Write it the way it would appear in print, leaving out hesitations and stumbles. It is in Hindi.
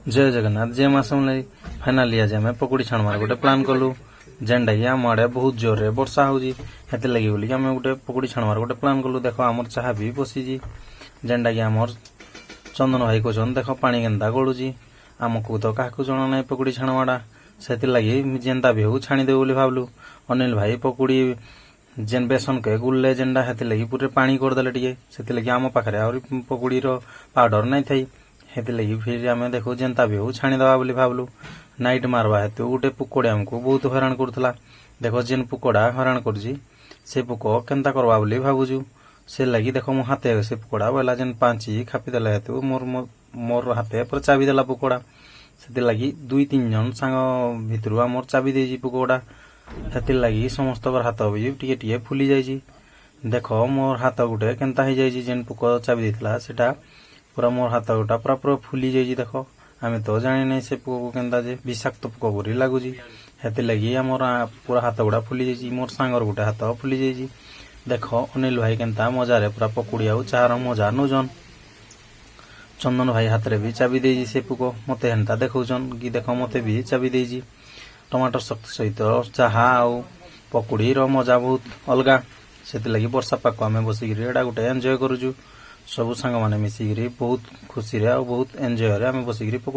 जय जगन्नाथ जे मासम लाई फाइनाली आज आम पकुड़ी छाणवार गोटे प्लान कलु जेनटा कि आम आड़े बहुत जोर रे वर्षा होजी हेते लगी बोली आम गोटे पकुड़ी छाणवार गोटे प्लान कलु। देख आमर चाहा भी बसीजी जेनटा कि आमर चंदन भाई कहछन देख पानी केनता गलुजी आमको तो काहाकू जणा नाई पकुड़ी छाणवाटा से लगी जेनता भी हो छाणी देबो बोली भाबलु। अनिल भाई पकुड़ी जेन बेसन के गुल्ले जेनटा हेते लगी पूरे पानी करदेले टिके से लगी आम पाखरे आउरी पकुड़ी रो पाउडर नाई थाई हेते लगी फिर आम देखो जेनता भी हो छाणीदवा बोली भाबलु। नाइट मारवा हेतु गोटे पुकोड़े आमको बहुत हैरान करुला। देखो जेन पुकोड़ा हैरान करुची से पुक केनता करवा बोली भाबुजु से लगी देखो मो हाथे से पुकोड़ा बोला जेन पांची खापिदेला हेतु मोर मोर हाथे पूरा चाबी देला पुकोड़ा से लगी 2-3 जन सांग भितरु मोर चाबी देजी पुकोड़ा से लगी समस्त हाथ भी टिके टिके फुली जाइए। देखो मोर हाथ गुटे केनता हो जाइए जेन पुक चाबी देथिला सेटा पूरा मोर हाथ गोटा पूरा पूरा फुली जाइए। देखो आमे तो जानी नहीं से पुक को केनता जे विषाक्त पुक परी लगुची हेते लगी मोर पूरा हाथ गुड़ा फुली जाइए मोर सांगर गुटे हाथ फुली जाइए। देखो अनिल भाई केनता मजारे पूरा पकुड़ी आउ चार मजा नौजन। चंदन भाई हाथ रे भी चाबी देजी से पुक मते हेनता देखौछन कि देखो मते भी चाबी देजी। टमाटर सख्त सहित चाहा आउ पकुड़ी रो मजा बहुत अलगा से लगी वर्षा पाक आम बसिक एटा गोटे एंजॉय करूँ। सब सांग मैंने मिसिक बहुत खुशी रे बहुत एंजॉय रे आम बसिक पकुड़ी